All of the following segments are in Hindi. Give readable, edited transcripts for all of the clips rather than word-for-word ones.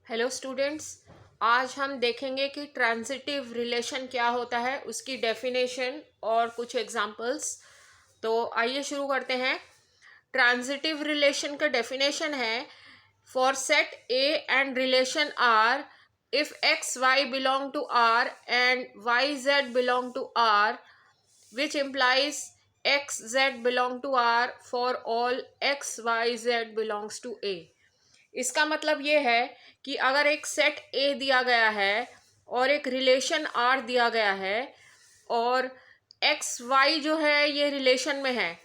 हेलो स्टूडेंट्स, आज हम देखेंगे कि ट्रांजिटिव रिलेशन क्या होता है, उसकी डेफिनेशन और कुछ एग्जांपल्स। तो आइए शुरू करते हैं। ट्रांजिटिव रिलेशन का डेफिनेशन है, for set A and relation R, if x y belong to R and y z belong to R, which implies x z belong to R for all x y z belongs to A. इसका मतलब ये है कि अगर एक सेट ए दिया गया है और एक रिलेशन आर दिया गया है और एक्स वाई जो है ये रिलेशन में है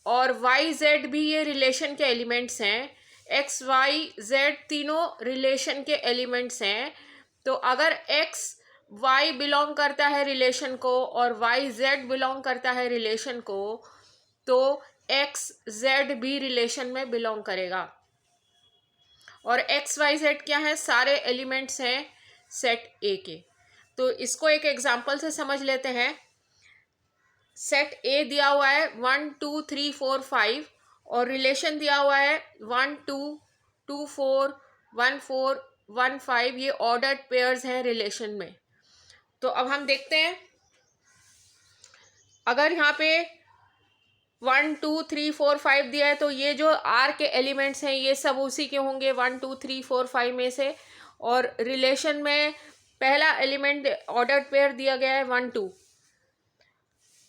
और वाई जेड भी ये रिलेशन के एलिमेंट्स हैं, एक्स वाई जेड तीनों रिलेशन के एलिमेंट्स हैं। तो अगर एक्स वाई बिलोंग करता है रिलेशन को और वाई जेड बिलोंग करता है रिलेशन को, तो एक्स जेड भी रिलेशन में बिलोंग करेगा। और एक्स वाई जेड क्या है? सारे एलिमेंट्स हैं सेट ए के। तो इसको एक एग्जांपल से समझ लेते हैं। सेट ए दिया हुआ है 1 2 3 4 5 और रिलेशन दिया हुआ है 1 2 2 4 1 4 1 5। ये ऑर्डर्ड पेयर्स हैं रिलेशन में। तो अब हम देखते हैं, अगर यहाँ पे 1 2 3 4 5 दिया है तो ये जो आर के एलिमेंट्स हैं ये सब उसी के होंगे 1 2 3 4 5 में से। और रिलेशन में पहला एलिमेंट ऑर्डर्ड पेयर दिया गया है 1 2।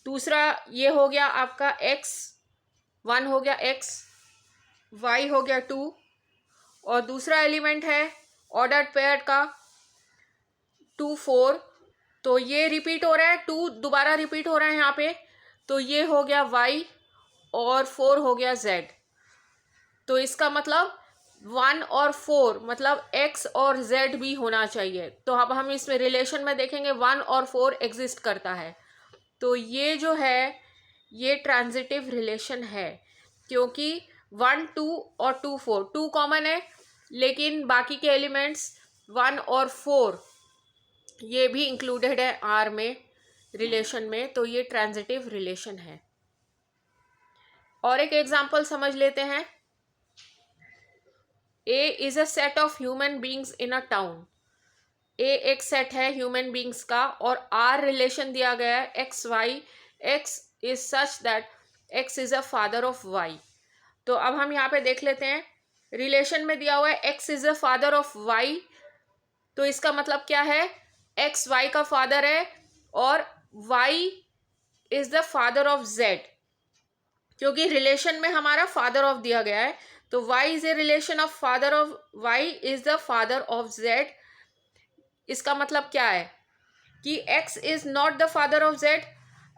दूसरा ये हो गया आपका एक्स, 1 हो गया एक्स, वाई हो गया 2 और दूसरा एलिमेंट है ऑर्डर्ड पेयर का 2 4। तो ये रिपीट हो रहा है, 2 दोबारा रिपीट हो रहा है यहाँ पे। तो ये हो गया वाई और 4 हो गया जेड। तो इसका मतलब 1 और 4 मतलब x और z भी होना चाहिए। तो अब हम इसमें रिलेशन में देखेंगे 1 और 4 एग्जिस्ट करता है। तो ये जो है ये ट्रांजिटिव रिलेशन है, क्योंकि 1 2 और 2 4 2 कॉमन है, लेकिन बाकी के एलिमेंट्स 1 और 4 ये भी इंक्लूडेड है आर में रिलेशन में। तो ये ट्रांजिटिव रिलेशन है। और एक एग्जांपल समझ लेते हैं। A is a set of human beings in a town. A एक सेट है ह्यूमन बींग्स का और आर रिलेशन दिया गया है x y. X is such that x is a father of y. तो अब हम यहाँ पे देख लेते हैं, रिलेशन में दिया हुआ है x is a father of y. तो इसका मतलब क्या है? एक्स वाई का फादर है और y is the father of z, क्योंकि रिलेशन में हमारा फादर ऑफ दिया गया है। तो y is a relation of father of y is the father of z। इसका मतलब क्या है कि x is not the father of z।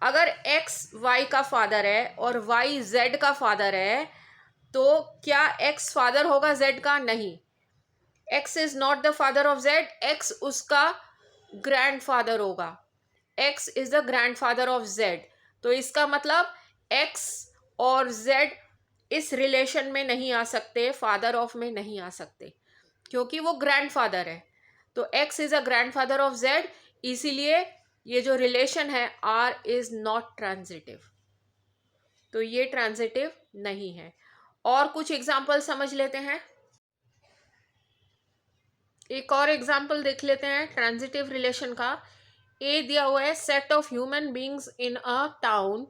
अगर x y का फादर है और y z का फादर है, तो क्या x फादर होगा z का? नहीं। x is not the father of z, x उसका ग्रैंड फादर होगा। x is the grand father of z। तो इसका मतलब x और z इस रिलेशन में नहीं आ सकते, फादर ऑफ में नहीं आ सकते, क्योंकि वो ग्रैंडफादर है। तो x is a grandfather of z, इसीलिए ये जो रिलेशन है r इज नॉट ट्रांजिटिव। तो ये ट्रांजिटिव नहीं है। और कुछ एग्जाम्पल समझ लेते हैं। एक और एग्जाम्पल देख लेते हैं ट्रांजिटिव रिलेशन का। a दिया हुआ है set of human beings in a town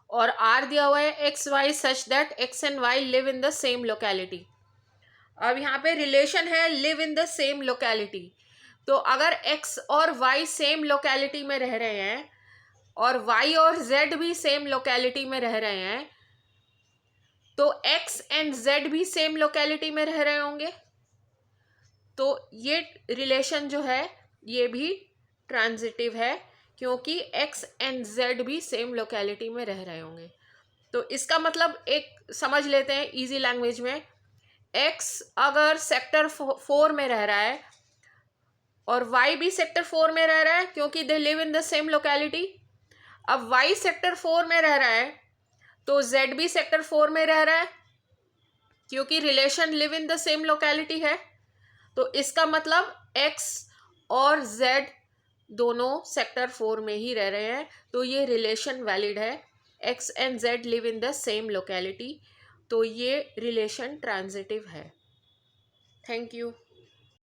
और आर दिया हुआ है x y such that x and y live in the same locality. अब यहाँ पे रिलेशन है live in the same locality. तो अगर एक्स और वाई सेम लोकेलिटी में रह रहे हैं और वाई और जेड भी सेम लोकेलिटी में रह रहे हैं, तो एक्स एंड जेड भी सेम लोकेलिटी में रह रहे होंगे। तो ये रिलेशन जो है ये भी ट्रांजिटिव है, क्योंकि एक्स एंड जेड भी सेम लोकेलिटी में रह रहे होंगे। तो इसका मतलब एक समझ लेते हैं इजी लैंग्वेज में। एक्स अगर सेक्टर 4 में रह रहा है और वाई भी सेक्टर 4 में रह रहा है, क्योंकि they live in the same locality. अब वाई सेक्टर 4 में रह रहा है तो जेड भी सेक्टर 4 में रह रहा है, क्योंकि relation live in the same locality है। तो इसका मतलब एक्स और जेड दोनों सेक्टर 4 में ही रह रहे हैं। तो ये रिलेशन वैलिड है, x and Z live in the same locality. तो ये रिलेशन ट्रांजिटिव है। Thank you.